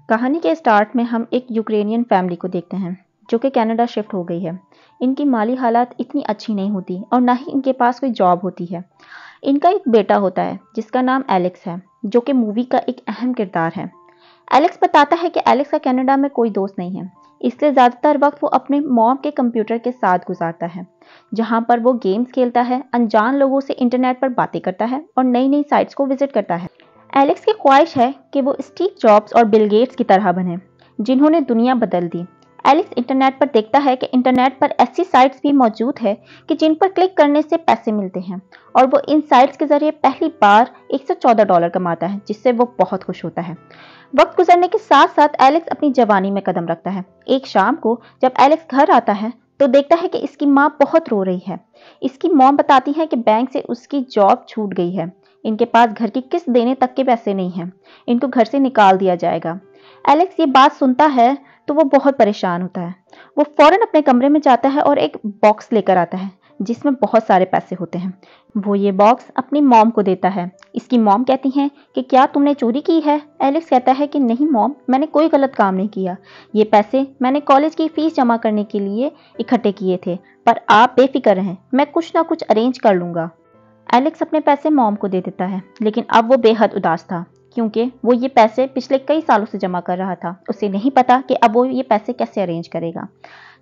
कहानी के स्टार्ट में हम एक यूक्रेनियन फैमिली को देखते हैं जो कि कनाडा शिफ्ट हो गई है। इनकी माली हालात इतनी अच्छी नहीं होती और ना ही इनके पास कोई जॉब होती है। इनका एक बेटा होता है जिसका नाम एलेक्स है, जो कि मूवी का एक अहम किरदार है। एलेक्स बताता है कि एलेक्स का कनाडा में कोई दोस्त नहीं है, इसलिए ज़्यादातर वक्त वो अपने मॉम के कंप्यूटर के साथ गुजारता है, जहाँ पर वो गेम्स खेलता है, अनजान लोगों से इंटरनेट पर बातें करता है और नई नई साइट्स को विजिट करता है। एलेक्स की ख्वाहिश है कि वो स्टीव जॉब्स और बिल गेट्स की तरह बने, जिन्होंने दुनिया बदल दी। एलेक्स इंटरनेट पर देखता है कि इंटरनेट पर ऐसी साइट्स भी मौजूद है कि जिन पर क्लिक करने से पैसे मिलते हैं, और वो इन साइट्स के जरिए पहली बार $114 कमाता है, जिससे वो बहुत खुश होता है। वक्त गुजरने के साथ साथ एलेक्स अपनी जवानी में कदम रखता है। एक शाम को जब एलेक्स घर आता है तो देखता है कि इसकी माँ बहुत रो रही है। इसकी मॉम बताती है कि बैंक से उसकी जॉब छूट गई है, इनके पास घर की किस्त देने तक के पैसे नहीं हैं, इनको घर से निकाल दिया जाएगा। एलेक्स ये बात सुनता है तो वो बहुत परेशान होता है। वो फौरन अपने कमरे में जाता है और एक बॉक्स लेकर आता है जिसमें बहुत सारे पैसे होते हैं। वो ये बॉक्स अपनी मॉम को देता है। इसकी मॉम कहती हैं कि क्या तुमने चोरी की है? एलेक्स कहता है कि नहीं मॉम, मैंने कोई गलत काम नहीं किया। ये पैसे मैंने कॉलेज की फीस जमा करने के लिए इकट्ठे किए थे, पर आप बेफिक्र रहें, मैं कुछ ना कुछ अरेंज कर लूँगा। एलेक्स अपने पैसे मॉम को दे देता है, लेकिन अब वो बेहद उदास था क्योंकि वो ये पैसे पिछले कई सालों से जमा कर रहा था। उसे नहीं पता कि अब वो ये पैसे कैसे अरेंज करेगा।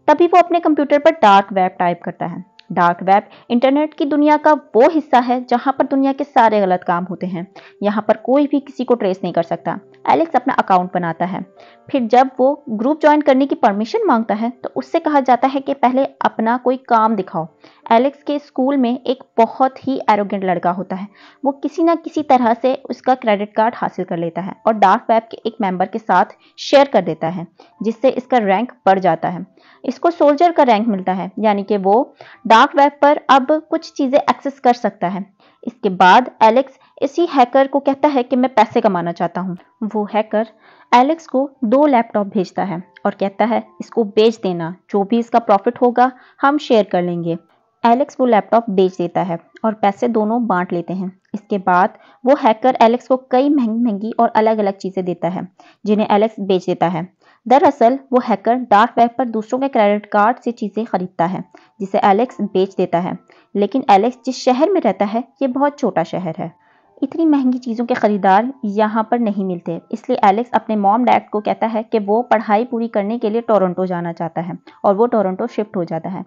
तभी वो अपने कंप्यूटर पर डार्क वेब टाइप करता है। डार्क वेब इंटरनेट की दुनिया का वो हिस्सा है जहां पर दुनिया के सारे गलत काम होते हैं। यहाँ पर कोई भी किसी को ट्रेस नहीं कर सकता। एलेक्स अपना अकाउंट बनाता है। फिर जब वो ग्रुप ज्वाइन करने की परमिशन मांगता है तो उससे कहा जाता है कि पहले अपना कोई काम दिखाओ। एलेक्स के स्कूल में एक बहुत ही एरोगेंट लड़का होता है। वो किसी ना किसी तरह से उसका क्रेडिट कार्ड हासिल कर लेता है और डार्क वेब के एक मेंबर के साथ शेयर कर देता है, जिससे इसका रैंक बढ़ जाता है। इसको सोल्जर का रैंक मिलता है, यानी कि वो डार्क वेब पर अब कुछ चीजें एक्सेस कर सकता है। इसके बाद एलेक्स इसी हैकर को कहता है कि मैं पैसे कमाना चाहता हूँ। वो हैकर एलेक्स को 2 लैपटॉप भेजता है और कहता है इसको बेच देना, जो भी इसका प्रॉफिट होगा हम शेयर कर लेंगे। एलेक्स वो लैपटॉप बेच देता है और पैसे दोनों बांट लेते हैं। इसके बाद वो हैकर एलेक्स को कई महंगी महंगी और अलग अलग चीज़ें देता है, जिन्हें एलेक्स बेच देता है। दरअसल वो हैकर डार्क वेब पर दूसरों के क्रेडिट कार्ड से चीज़ें खरीदता है, जिसे एलेक्स बेच देता है। लेकिन एलेक्स जिस शहर में रहता है ये बहुत छोटा शहर है, इतनी महंगी चीज़ों के खरीदार यहाँ पर नहीं मिलते। इसलिए एलेक्स अपने मॉम डैड को कहता है कि वो पढ़ाई पूरी करने के लिए टोरंटो जाना चाहता है, और वो टोरंटो शिफ्ट हो जाता है।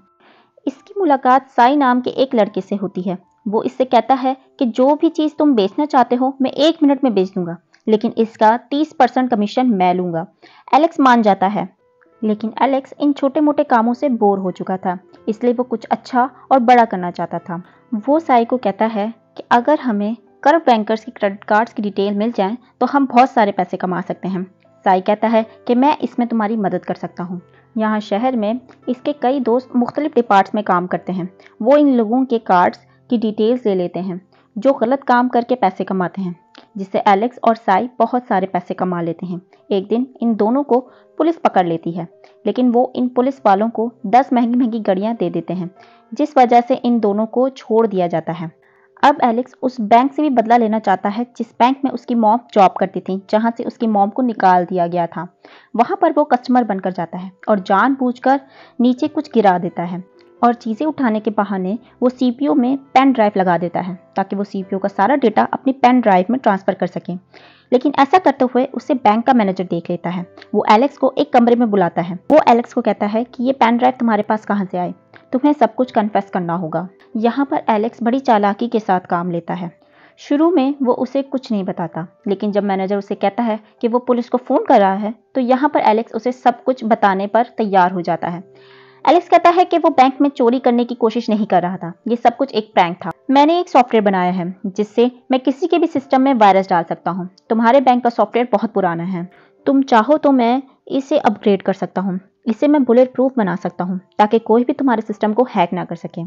इसकी मुलाकात साई नाम के एक लड़के से होती है। वो इससे कहता है कि जो भी चीज़ तुम बेचना चाहते हो मैं 1 मिनट में बेच दूंगा, लेकिन इसका 30% कमीशन मैं लूँगा। एलेक्स मान जाता है, लेकिन एलेक्स इन छोटे मोटे कामों से बोर हो चुका था, इसलिए वो कुछ अच्छा और बड़ा करना चाहता था। वो साई को कहता है कि अगर हमें करप्ट बैंकर्स की क्रेडिट कार्ड्स की डिटेल मिल जाए तो हम बहुत सारे पैसे कमा सकते हैं। साई कहता है कि मैं इसमें तुम्हारी मदद कर सकता हूँ। यहाँ शहर में इसके कई दोस्त मुख्तलिफ डिपार्ट्स में काम करते हैं। वो इन लोगों के कार्ड्स की डिटेल्स ले लेते हैं जो गलत काम करके पैसे कमाते हैं, जिससे एलेक्स और साई बहुत सारे पैसे कमा लेते हैं। एक दिन इन दोनों को पुलिस पकड़ लेती है, लेकिन वो इन पुलिस वालों को 10 महंगी महंगी गाड़ियाँ दे देते हैं, जिस वजह से इन दोनों को छोड़ दिया जाता है। अब एलेक्स उस बैंक से भी बदला लेना चाहता है जिस बैंक में उसकी मॉम जॉब करती थी, जहां से उसकी मॉम को निकाल दिया गया था। वहां पर वो कस्टमर बनकर जाता है और जानबूझकर नीचे कुछ गिरा देता है, और चीज़ें उठाने के बहाने वो सीपीयू में पेन ड्राइव लगा देता है ताकि वो सीपीयू का सारा डेटा अपनी पेन ड्राइव में ट्रांसफ़र कर सके। लेकिन ऐसा करते हुए उसे बैंक का मैनेजर देख लेता है। वो एलेक्स को एक कमरे में बुलाता है। वो एलेक्स को कहता है कि ये पेन ड्राइव तुम्हारे पास कहाँ से आए, तुम्हें सब कुछ कन्फेस करना होगा। यहाँ पर एलेक्स बड़ी चालाकी के साथ काम लेता है। शुरू में वो उसे कुछ नहीं बताता, लेकिन जब मैनेजर उसे कहता है कि वो पुलिस को फ़ोन कर रहा है तो यहाँ पर एलेक्स उसे सब कुछ बताने पर तैयार हो जाता है। एलेक्स कहता है कि वो बैंक में चोरी करने की कोशिश नहीं कर रहा था, ये सब कुछ एक प्रैंक था। मैंने एक सॉफ्टवेयर बनाया है जिससे मैं किसी के भी सिस्टम में वायरस डाल सकता हूँ। तुम्हारे बैंक का सॉफ्टवेयर बहुत पुराना है, तुम चाहो तो मैं इसे अपग्रेड कर सकता हूँ। इसे मैं बुलेट प्रूफ बना सकता हूँ ताकि कोई भी तुम्हारे सिस्टम को हैक ना कर सके,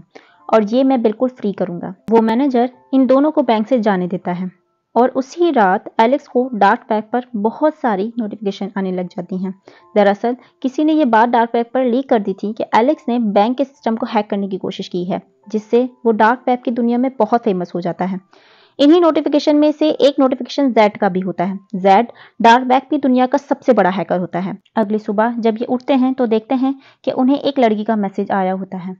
और ये मैं बिल्कुल फ्री करूँगा। वो मैनेजर इन दोनों को बैंक से जाने देता है, और उसी रात एलेक्स को डार्क वेब पर बहुत सारी नोटिफिकेशन आने लग जाती हैं। दरअसल किसी ने ये बात डार्क वेब पर लीक कर दी थी कि एलेक्स ने बैंक के सिस्टम को हैक करने की कोशिश की है, जिससे वो डार्क वेब की दुनिया में बहुत फेमस हो जाता है। इन्हीं नोटिफिकेशन में से एक नोटिफिकेशन जेड का भी होता है। जेड डार्क वेब की दुनिया का सबसे बड़ा हैकर होता है। अगली सुबह जब ये उठते हैं तो देखते हैं कि उन्हें एक लड़की का मैसेज आया होता है।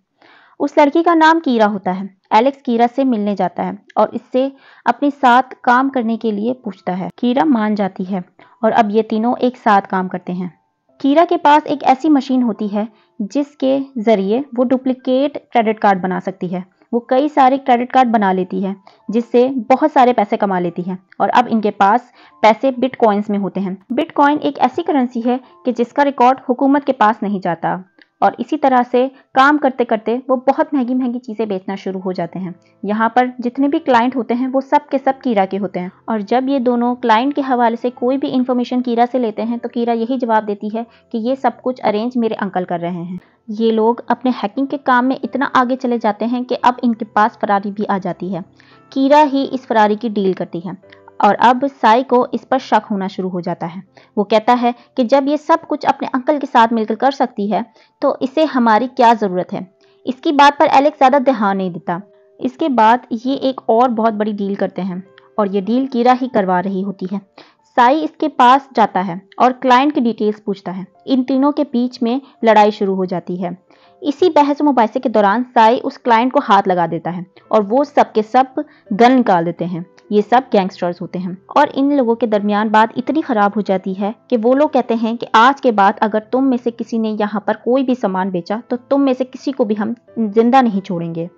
उस लड़की का नाम कीरा होता है। एलेक्स कीरा से मिलने जाता है और इससे अपने साथ काम करने के लिए पूछता है। कीरा मान जाती है और अब ये तीनों एक साथ काम करते हैं। कीरा के पास एक ऐसी मशीन होती है जिसके जरिए वो डुप्लीकेट क्रेडिट कार्ड बना सकती है। वो कई सारे क्रेडिट कार्ड बना लेती है जिससे बहुत सारे पैसे कमा लेती है और अब इनके पास पैसे बिटकॉइंस में होते हैं। बिटकॉइन एक ऐसी करेंसी है कि जिसका रिकॉर्ड हुकूमत के पास नहीं जाता और इसी तरह से काम करते करते वो बहुत महंगी महंगी चीज़ें बेचना शुरू हो जाते हैं। यहाँ पर जितने भी क्लाइंट होते हैं वो सब के सब कीरा के होते हैं और जब ये दोनों क्लाइंट के हवाले से कोई भी इंफॉर्मेशन कीरा से लेते हैं तो कीरा यही जवाब देती है कि ये सब कुछ अरेंज मेरे अंकल कर रहे हैं। ये लोग अपने हैकिंग के काम में इतना आगे चले जाते हैं कि अब इनके पास फरारी भी आ जाती है। कीरा ही इस फरारी की डील करती है और अब साई को इस पर शक होना शुरू हो जाता है। वो कहता है कि जब ये सब कुछ अपने अंकल के साथ मिलकर कर सकती है तो इसे हमारी क्या ज़रूरत है। इसकी बात पर एलेक्स ज़्यादा ध्यान नहीं देता। इसके बाद ये एक और बहुत बड़ी डील करते हैं और ये डील कीरा ही करवा रही होती है। साई इसके पास जाता है और क्लाइंट की डिटेल्स पूछता है। इन तीनों के बीच में लड़ाई शुरू हो जाती है। इसी बहस मुबाहिसे के दौरान साई उस क्लाइंट को हाथ लगा देता है और वो सब के सब गन निकाल देते हैं। ये सब गैंगस्टर्स होते हैं और इन लोगों के दरमियान बात इतनी खराब हो जाती है कि वो लोग कहते हैं कि आज के बाद अगर तुम में से किसी ने यहाँ पर कोई भी सामान बेचा तो तुम में से किसी को भी हम जिंदा नहीं छोड़ेंगे।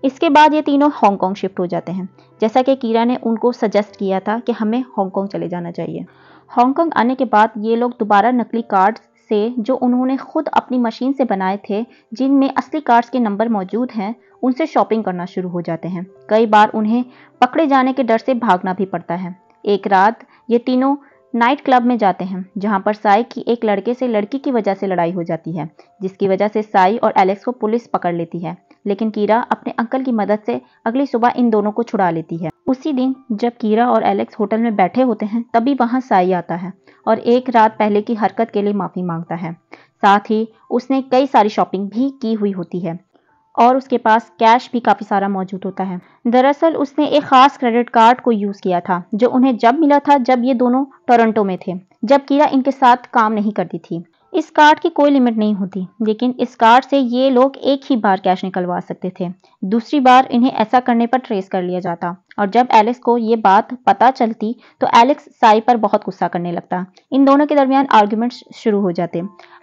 इसके बाद ये तीनों हांगकांग शिफ्ट हो जाते हैं जैसा कि कीरा ने उनको सजेस्ट किया था कि हमें हांगकांग चले जाना चाहिए। हांगकांग आने के बाद ये लोग दोबारा नकली कार्ड्स से जो उन्होंने खुद अपनी मशीन से बनाए थे जिनमें असली कार्ड्स के नंबर मौजूद हैं उनसे शॉपिंग करना शुरू हो जाते हैं। कई बार उन्हें पकड़े जाने के डर से भागना भी पड़ता है। एक रात ये तीनों नाइट क्लब में जाते हैं जहां पर साई की एक लड़के से लड़की की वजह से लड़ाई हो जाती है जिसकी वजह से साई और एलेक्स को पुलिस पकड़ लेती है। लेकिन कीरा अपने अंकल की मदद से अगली सुबह इन दोनों को छुड़ा लेती है। उसी दिन जब कीरा और एलेक्स होटल में बैठे होते हैं तभी वहां साई आता है और एक रात पहले की हरकत के लिए माफी मांगता है। साथ ही उसने कई सारी शॉपिंग भी की हुई होती है और उसके पास कैश भी काफ़ी सारा मौजूद होता है। दरअसल उसने एक ख़ास क्रेडिट कार्ड को यूज़ किया था जो उन्हें जब मिला था जब ये दोनों टोरंटो में थे जब कीरा इनके साथ काम नहीं करती थी। इस कार्ड की कोई लिमिट नहीं होती लेकिन इस कार्ड से ये लोग एक ही बार कैश निकलवा सकते थे। दूसरी बार इन्हें ऐसा करने पर ट्रेस कर लिया जाता और जब एलेक्स को ये बात पता चलती तो एलेक्स साई पर बहुत गुस्सा करने लगता। इन दोनों के दरमियान आर्ग्यूमेंट्स शुरू हो जाते।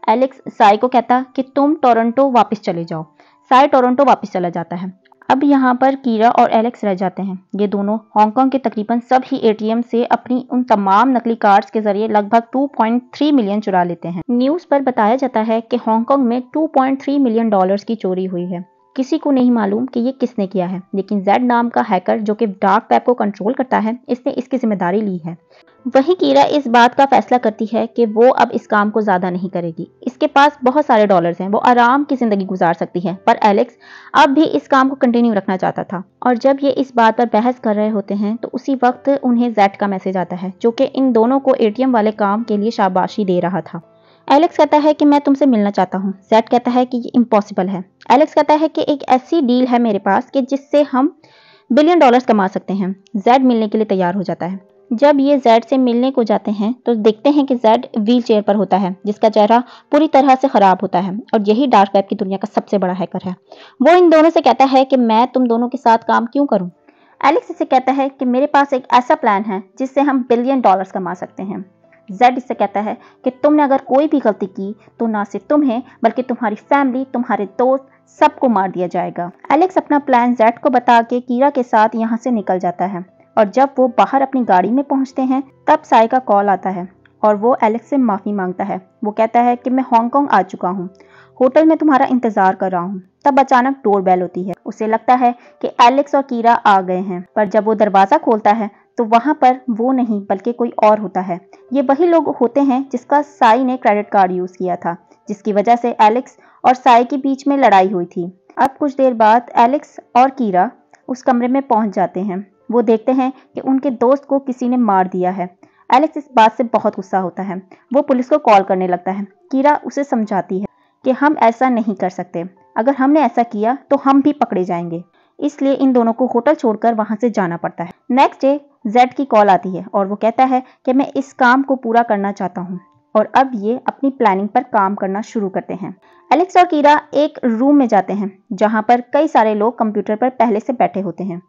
एलेक्स साई को कहता कि तुम टोरंटो वापस चले जाओ। साई टोरंटो वापस चला जाता है। अब यहाँ पर कीरा और एलेक्स रह जाते हैं। ये दोनों हांगकांग के तकरीबन सभी एटीएम से अपनी उन तमाम नकली कार्ड्स के जरिए लगभग 2.3 मिलियन चुरा लेते हैं। न्यूज़ पर बताया जाता है कि हांगकांग में 2.3 मिलियन डॉलर्स की चोरी हुई है। किसी को नहीं मालूम कि ये किसने किया है लेकिन जेड नाम का हैकर जो कि डार्क वेब को कंट्रोल करता है इसने इसकी जिम्मेदारी ली है। वहीं कीरा इस बात का फैसला करती है कि वो अब इस काम को ज़्यादा नहीं करेगी। इसके पास बहुत सारे डॉलर्स हैं, वो आराम की ज़िंदगी गुजार सकती है। पर एलेक्स अब भी इस काम को कंटिन्यू रखना चाहता था और जब ये इस बात पर बहस कर रहे होते हैं तो उसी वक्त उन्हें जेड का मैसेज आता है जो कि इन दोनों को एटीएम वाले काम के लिए शाबाशी दे रहा था। एलेक्स कहता है कि मैं तुमसे मिलना चाहता हूँ। जेड कहता है कि ये इम्पॉसिबल है। एलेक्स कहता है कि एक ऐसी डील है मेरे पास कि जिससे हम बिलियन डॉलर्स कमा सकते हैं। जेड मिलने के लिए तैयार हो जाता है। जब ये जेड से मिलने को जाते हैं तो देखते हैं कि जेड व्हील चेयर पर होता है जिसका चेहरा पूरी तरह से खराब होता है और यही डार्क वेब की दुनिया का सबसे बड़ा हैकर है। वो इन दोनों से कहता है कि मैं तुम दोनों के साथ काम क्यों करूं। एलेक्स इसे कहता है कि मेरे पास एक ऐसा प्लान है जिससे हम बिलियन डॉलर्स कमा सकते हैं। जेड इससे कहता है कि तुमने अगर कोई भी गलती की तो ना सिर्फ तुम्हें बल्कि तुम्हारी फैमिली, तुम्हारे दोस्त, सबको मार दिया जाएगा। एलेक्स अपना प्लान जेड को बता के कीरा के साथ यहाँ से निकल जाता है और जब वो बाहर अपनी गाड़ी में पहुंचते हैं तब साई का कॉल आता है और वो एलेक्स से माफ़ी मांगता है। वो कहता है कि मैं हांगकांग आ चुका हूँ, होटल में तुम्हारा इंतजार कर रहा हूँ। तब अचानक डोर बेल होती है। उसे लगता है कि एलेक्स और कीरा आ गए हैं पर जब वो दरवाज़ा खोलता है तो वहाँ पर वो नहीं बल्कि कोई और होता है। ये वही लोग होते हैं जिसका साई ने क्रेडिट कार्ड यूज़ किया था जिसकी वजह से एलेक्स और साई के बीच में लड़ाई हुई थी। अब कुछ देर बाद एलेक्स और कीरा उस कमरे में पहुंच जाते हैं। वो देखते हैं कि उनके दोस्त को किसी ने मार दिया है। एलेक्स इस बात से बहुत गुस्सा होता है। वो पुलिस को कॉल करने लगता है। कीरा उसे समझाती है कि हम ऐसा नहीं कर सकते, अगर हमने ऐसा किया तो हम भी पकड़े जाएंगे। इसलिए इन दोनों को होटल छोड़कर वहां से जाना पड़ता है। नेक्स्ट डे जेड की कॉल आती है और वो कहता है कि मैं इस काम को पूरा करना चाहता हूँ और अब ये अपनी प्लानिंग पर काम करना शुरू करते हैं। एलेक्स और कीरा एक रूम में जाते हैं जहां पर कई सारे लोग कंप्यूटर पर पहले से बैठे होते हैं।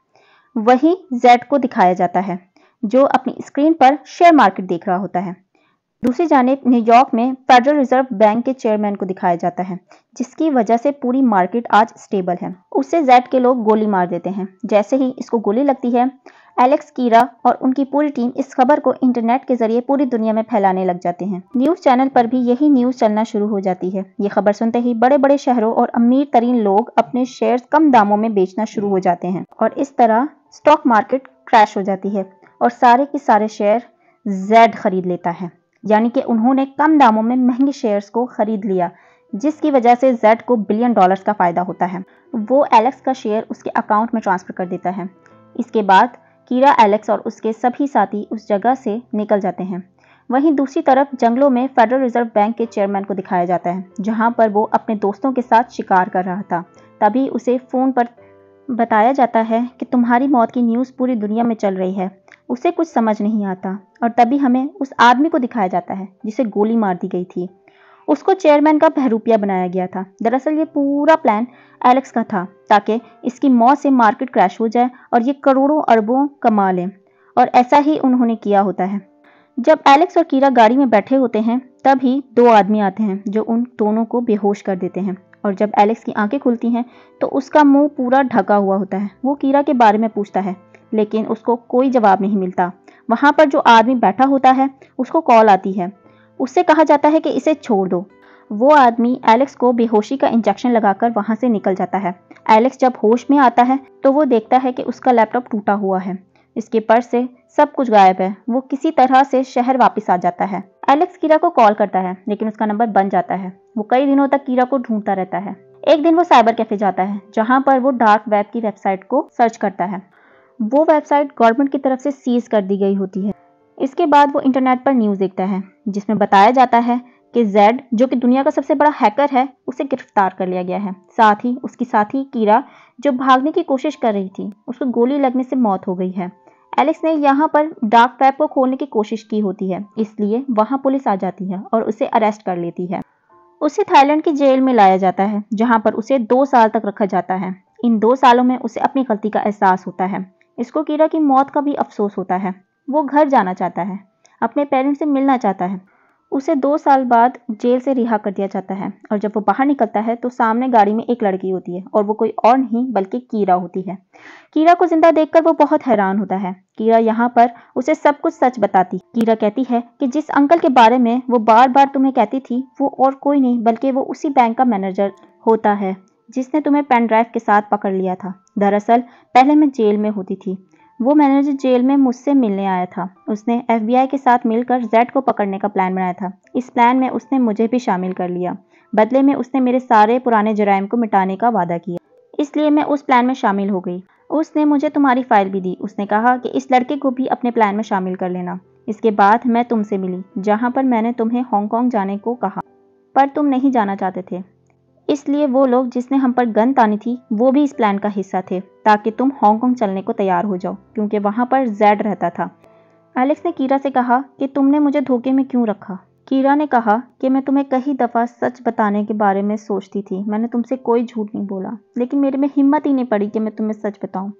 वहीं जेड को दिखाया जाता है जो अपनी स्क्रीन पर शेयर मार्केट देख रहा होता है। दूसरी जानिब न्यूयॉर्क में फेडरल रिजर्व बैंक के चेयरमैन को दिखाया जाता है जिसकी वजह से पूरी मार्केट आज स्टेबल है। उससे जेड के लोग गोली मार देते हैं। जैसे ही इसको गोली लगती है एलेक्स, कीरा और उनकी पूरी टीम इस खबर को इंटरनेट के जरिए पूरी दुनिया में फैलाने लग जाते हैं। न्यूज चैनल पर भी यही न्यूज चलना शुरू हो जाती है। ये खबर सुनते ही बड़े बड़े शहरों और अमीर तरीन लोग अपने शेयर्स कम दामों में बेचना शुरू हो जाते हैं और इस तरह स्टॉक मार्केट क्रैश हो जाती है और सारे के सारे शेयर जेड खरीद लेता है। यानी कि उन्होंने कम दामों में महंगे शेयर्स को खरीद लिया जिसकी वजह से जेड को बिलियन डॉलर्स का फायदा होता है। वो एलेक्स का शेयर उसके अकाउंट में ट्रांसफर कर देता है। इसके बाद कीरा, एलेक्स और उसके सभी साथी उस जगह से निकल जाते हैं। वहीं दूसरी तरफ जंगलों में फेडरल रिजर्व बैंक के चेयरमैन को दिखाया जाता है जहां पर वो अपने दोस्तों के साथ शिकार कर रहा था। तभी उसे फोन पर बताया जाता है कि तुम्हारी मौत की न्यूज़ पूरी दुनिया में चल रही है। उसे कुछ समझ नहीं आता और तभी हमें उस आदमी को दिखाया जाता है जिसे गोली मार दी गई थी। उसको चेयरमैन का बहरूपिया बनाया गया था। दरअसल ये पूरा प्लान एलेक्स का था ताकि इसकी मौत से मार्केट क्रैश हो जाए और ये करोड़ों अरबों कमा लें और ऐसा ही उन्होंने किया होता है। जब एलेक्स और कीरा गाड़ी में बैठे होते हैं तभी दो आदमी आते हैं जो उन दोनों को बेहोश कर देते हैं और जब एलेक्स की आंखें खुलती हैं तो उसका मुंह पूरा ढका हुआ होता है। वो कीरा के बारे में पूछता है लेकिन उसको कोई जवाब नहीं मिलता। वहां पर जो आदमी बैठा होता है उसको कॉल आती है। उससे कहा जाता है कि इसे छोड़ दो। वो आदमी एलेक्स को बेहोशी का इंजेक्शन लगाकर वहां से निकल जाता है। एलेक्स जब होश में आता है तो वो देखता है कि उसका लैपटॉप टूटा हुआ है। इसके पर्स से सब कुछ गायब है। वो किसी तरह से शहर वापस आ जाता है। एलेक्स कीरा को कॉल करता है लेकिन उसका नंबर बंद जाता है। वो कई दिनों तक कीरा को ढूंढता रहता है। एक दिन वो साइबर कैफे जाता है जहां पर वो डार्क वेब की वेबसाइट को सर्च करता है। वो वेबसाइट गवर्नमेंट की तरफ से सीज कर दी गई होती है। इसके बाद वो इंटरनेट पर न्यूज़ देखता है जिसमें बताया जाता है कि जेड जो कि दुनिया का सबसे बड़ा हैकर है उसे गिरफ्तार कर लिया गया है। साथ ही उसकी साथी कीरा जो भागने की कोशिश कर रही थी उसको गोली लगने से मौत हो गई है। एलेक्स ने यहाँ पर डार्क वेब को खोलने की कोशिश की होती है इसलिए वहाँ पुलिस आ जाती है और उसे अरेस्ट कर लेती है। उसे थाईलैंड की जेल में लाया जाता है जहाँ पर उसे 2 साल तक रखा जाता है। इन 2 सालों में उसे अपनी गलती का एहसास होता है। इसको कीरा की मौत का भी अफसोस होता है। वो घर जाना चाहता है, अपने पेरेंट्स से मिलना चाहता है। उसे 2 साल बाद जेल से रिहा कर दिया जाता है और जब वो बाहर निकलता है तो सामने गाड़ी में एक लड़की होती है और वो कोई और नहीं बल्कि कीरा होती है। कीरा को जिंदा देखकर वो बहुत हैरान होता है। कीरा यहाँ पर उसे सब कुछ सच बताती। कीरा कहती है कि जिस अंकल के बारे में वो बार बार तुम्हें कहती थी वो और कोई नहीं बल्कि वो उसी बैंक का मैनेजर होता है जिसने तुम्हें पेन ड्राइव के साथ पकड़ लिया था। दरअसल पहले मैं जेल में होती थी। वो मैनेजर जेल में मुझसे मिलने आया था। उसने FBI के साथ मिलकर जेड को पकड़ने का प्लान बनाया था। इस प्लान में उसने मुझे भी शामिल कर लिया। बदले में उसने मेरे सारे पुराने जराइम को मिटाने का वादा किया, इसलिए मैं उस प्लान में शामिल हो गई। उसने मुझे तुम्हारी फाइल भी दी। उसने कहा कि इस लड़के को भी अपने प्लान में शामिल कर लेना। इसके बाद मैं तुमसे मिली जहाँ पर मैंने तुम्हें हांगकांग जाने को कहा पर तुम नहीं जाना चाहते थे। इसलिए वो लोग जिसने हम पर गन तानी थी वो भी इस प्लान का हिस्सा थे ताकि तुम हांगकांग चलने को तैयार हो जाओ क्योंकि वहां पर जेड रहता था। एलेक्स ने कीरा से कहा कि तुमने मुझे धोखे में क्यों रखा। कीरा ने कहा कि मैं तुम्हें कई दफ़ा सच बताने के बारे में सोचती थी। मैंने तुमसे कोई झूठ नहीं बोला लेकिन मेरे में हिम्मत ही नहीं पड़ी कि मैं तुम्हें सच बताऊं।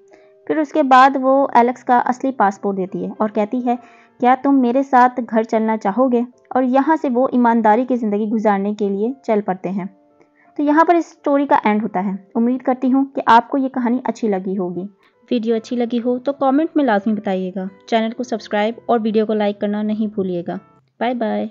फिर उसके बाद वो एलेक्स का असली पासपोर्ट देती है और कहती है क्या तुम मेरे साथ घर चलना चाहोगे, और यहाँ से वो ईमानदारी की ज़िंदगी गुजारने के लिए चल पड़ते हैं। तो यहाँ पर इस स्टोरी का एंड होता है। उम्मीद करती हूँ कि आपको ये कहानी अच्छी लगी होगी। वीडियो अच्छी लगी हो तो कमेंट में लाजमी बताइएगा। चैनल को सब्सक्राइब और वीडियो को लाइक करना नहीं भूलिएगा। Bye bye.